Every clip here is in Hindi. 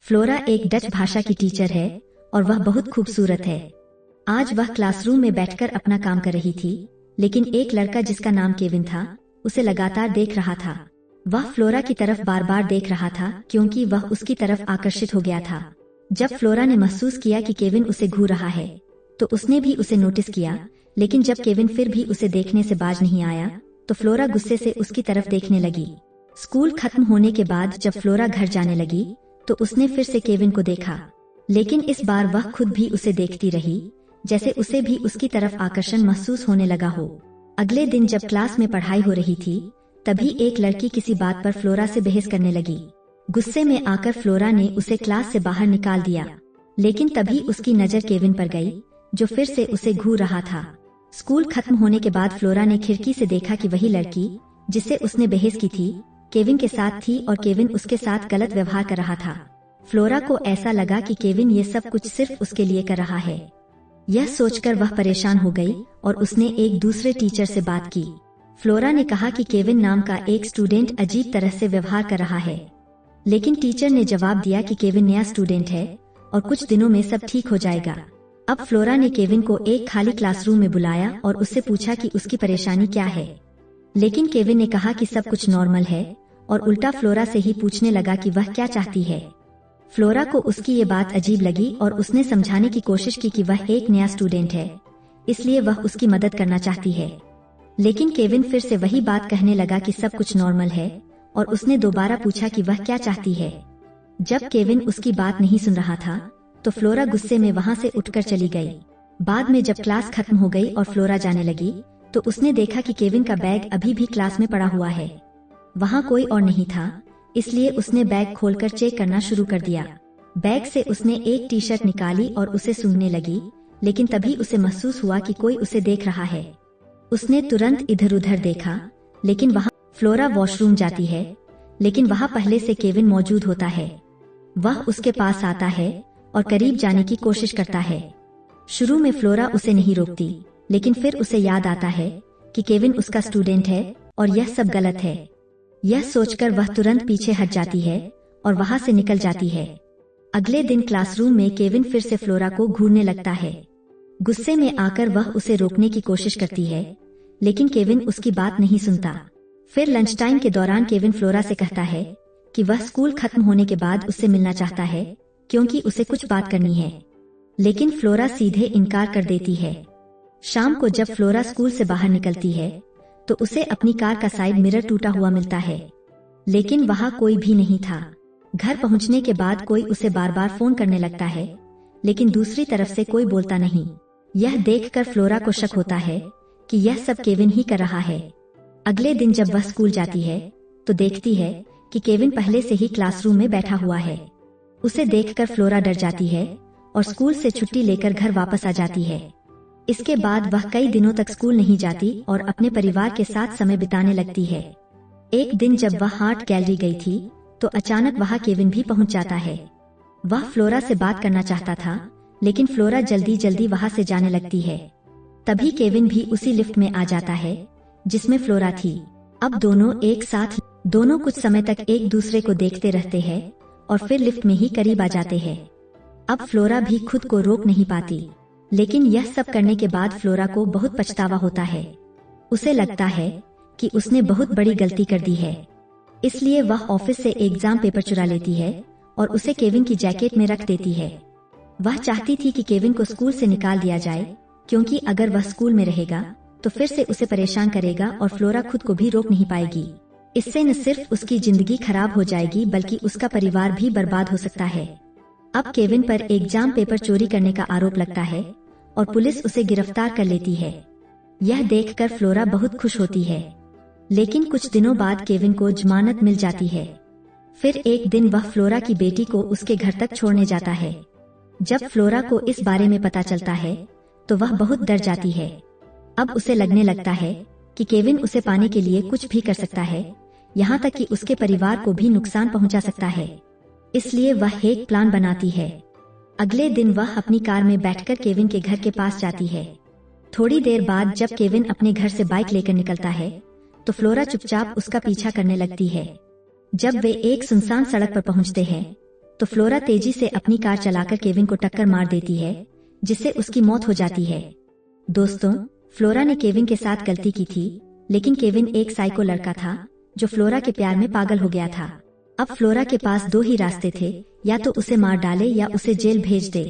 फ्लोरा एक डच भाषा की टीचर है और वह बहुत खूबसूरत है। आज वह क्लासरूम में बैठकर अपना काम कर रही थी, लेकिन एक लड़का जिसका नाम केविन था उसे लगातार देख रहा था। वह फ्लोरा की तरफ बार बार देख रहा था क्योंकि वह उसकी तरफ आकर्षित हो गया था। जब फ्लोरा ने महसूस किया कि केविन उसे घूर रहा है तो उसने भी उसे नोटिस किया, लेकिन जब केविन फिर भी उसे देखने से बाज नहीं आया तो फ्लोरा गुस्से से उसकी तरफ देखने लगी। स्कूल खत्म होने के बाद जब फ्लोरा घर जाने लगी तो उसने फिर से केविन को देखा, लेकिन इस बार वह खुद भी उसे देखती रही, जैसे उसे भी उसकी तरफ आकर्षण महसूस होने लगा हो। अगले दिन जब क्लास में पढ़ाई हो रही थी तभी एक लड़की किसी बात पर फ्लोरा से बहस करने लगी। गुस्से में आकर फ्लोरा ने उसे क्लास से बाहर निकाल दिया, लेकिन तभी उसकी नजर केविन पर गई जो फिर से उसे घूर रहा था। स्कूल खत्म होने के बाद फ्लोरा ने खिड़की से देखा कि वही लड़की जिससे उसने बहस की थी केविन के साथ थी और केविन उसके साथ गलत व्यवहार कर रहा था। फ्लोरा को ऐसा लगा कि केविन ये सब कुछ सिर्फ उसके लिए कर रहा है। यह सोचकर वह परेशान हो गई और उसने एक दूसरे टीचर से बात की। फ्लोरा ने कहा कि केविन नाम का एक स्टूडेंट अजीब तरह से व्यवहार कर रहा है, लेकिन टीचर ने जवाब दिया कि केविन नया स्टूडेंट है और कुछ दिनों में सब ठीक हो जाएगा। अब फ्लोरा ने केविन को एक खाली क्लासरूम में बुलाया और उससे पूछा कि उसकी परेशानी क्या है, लेकिन केविन ने कहा कि सब कुछ नॉर्मल है और उल्टा फ्लोरा से ही पूछने लगा कि वह क्या चाहती है। फ्लोरा को उसकी ये बात अजीब लगी और उसने समझाने की कोशिश की कि वह एक नया स्टूडेंट है, इसलिए वह उसकी मदद करना चाहती है। लेकिन केविन फिर से वही बात कहने लगा कि सब कुछ नॉर्मल है और उसने दोबारा पूछा कि वह क्या चाहती है। जब केविन उसकी बात नहीं सुन रहा था तो फ्लोरा गुस्से में वहाँ से उठकर चली गई। बाद में जब क्लास खत्म हो गई और फ्लोरा जाने लगी तो उसने देखा कि केविन का बैग अभी भी क्लास में पड़ा हुआ है। वहाँ कोई और नहीं था, इसलिए उसने बैग खोलकर चेक करना शुरू कर दिया। बैग से उसने एक टी शर्ट निकाली और उसे सूंघने लगी, लेकिन तभी उसे महसूस हुआ कि कोई उसे देख रहा है। उसने तुरंत इधर उधर देखा, लेकिन वहाँ फ्लोरा वॉशरूम जाती है, लेकिन वहाँ पहले से केविन मौजूद होता है। वह उसके पास आता है और करीब जाने की कोशिश करता है। शुरू में फ्लोरा उसे नहीं रोकती, लेकिन फिर उसे याद आता है कि केविन उसका स्टूडेंट है और यह सब गलत है। यह सोचकर वह तुरंत पीछे हट जाती है और वहाँ से निकल जाती है। अगले दिन क्लासरूम में केविन फिर से फ्लोरा को घूरने लगता है। गुस्से में आकर वह उसे रोकने की कोशिश करती है, लेकिन केविन उसकी बात नहीं सुनता। फिर लंच टाइम के दौरान केविन फ्लोरा से कहता है कि वह स्कूल खत्म होने के बाद उससे मिलना चाहता है क्योंकि उसे कुछ बात करनी है, लेकिन फ्लोरा सीधे इनकार कर देती है। शाम को जब फ्लोरा स्कूल से बाहर निकलती है तो उसे अपनी कार का साइड मिरर टूटा हुआ मिलता है, लेकिन वहाँ कोई भी नहीं था। घर पहुँचने के बाद कोई उसे बार बार फोन करने लगता है, लेकिन दूसरी तरफ से कोई बोलता नहीं। यह देखकर फ्लोरा को शक होता है कि यह सब केविन ही कर रहा है। अगले दिन जब वह स्कूल जाती है तो देखती है कि केविन पहले से ही क्लासरूम में बैठा हुआ है। उसे देखकर फ्लोरा डर जाती है और स्कूल से छुट्टी लेकर घर वापस आ जाती है। इसके बाद वह कई दिनों तक स्कूल नहीं जाती और अपने परिवार के साथ समय बिताने लगती है। एक दिन जब वह आर्ट गैलरी गई थी तो अचानक वहाँ केविन भी पहुँच जाता है। वह फ्लोरा से बात करना चाहता था, लेकिन फ्लोरा जल्दी जल्दी वहाँ से जाने लगती है। तभी केविन भी उसी लिफ्ट में आ जाता है जिसमें फ्लोरा थी। अब दोनों एक साथ कुछ समय तक एक दूसरे को देखते रहते हैं और फिर लिफ्ट में ही करीब आ जाते हैं। अब फ्लोरा भी खुद को रोक नहीं पाती, लेकिन यह सब करने के बाद फ्लोरा को बहुत पछतावा होता है। उसे लगता है कि उसने बहुत बड़ी गलती कर दी है, इसलिए वह ऑफिस से एग्जाम पेपर चुरा लेती है और उसे केविन की जैकेट में रख देती है। वह चाहती थी कि केविन को स्कूल से निकाल दिया जाए, क्योंकि अगर वह स्कूल में रहेगा तो फिर से उसे परेशान करेगा और फ्लोरा खुद को भी रोक नहीं पाएगी। इससे न सिर्फ उसकी जिंदगी खराब हो जाएगी बल्कि उसका परिवार भी बर्बाद हो सकता है। अब केविन पर एग्जाम पेपर चोरी करने का आरोप लगता है और पुलिस उसे गिरफ्तार कर लेती है। यह देखकर फ्लोरा बहुत खुश होती है, लेकिन कुछ दिनों बाद केविन को जमानत मिल जाती है। फिर एक दिन वह फ्लोरा की बेटी को उसके घर तक छोड़ने जाता है। जब फ्लोरा को इस बारे में पता चलता है तो वह बहुत डर जाती है। अब उसे लगने लगता है कि केविन उसे पाने के लिए कुछ भी कर सकता है, यहाँ तक कि उसके परिवार को भी नुकसान पहुँचा सकता है। इसलिए वह एक प्लान बनाती है। अगले दिन वह अपनी कार में बैठकर केविन के घर के पास जाती है। थोड़ी देर बाद जब केविन अपने घर से बाइक लेकर निकलता है तो फ्लोरा चुपचाप उसका पीछा करने लगती है। जब वे एक सुनसान सड़क पर पहुंचते हैं तो फ्लोरा तेजी से अपनी कार चलाकर केविन को टक्कर मार देती है, जिससे उसकी मौत हो जाती है। दोस्तों, फ्लोरा ने केविन के साथ गलती की थी, लेकिन केविन एक साइको लड़का था जो फ्लोरा के प्यार में पागल हो गया था। अब फ्लोरा के पास दो ही रास्ते थे, या तो उसे मार डाले या उसे जेल भेज दे।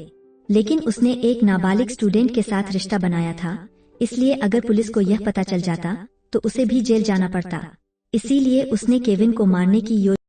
लेकिन उसने एक नाबालिग स्टूडेंट के साथ रिश्ता बनाया था, इसलिए अगर पुलिस को यह पता चल जाता तो उसे भी जेल जाना पड़ता। इसीलिए उसने केविन को मारने की योजना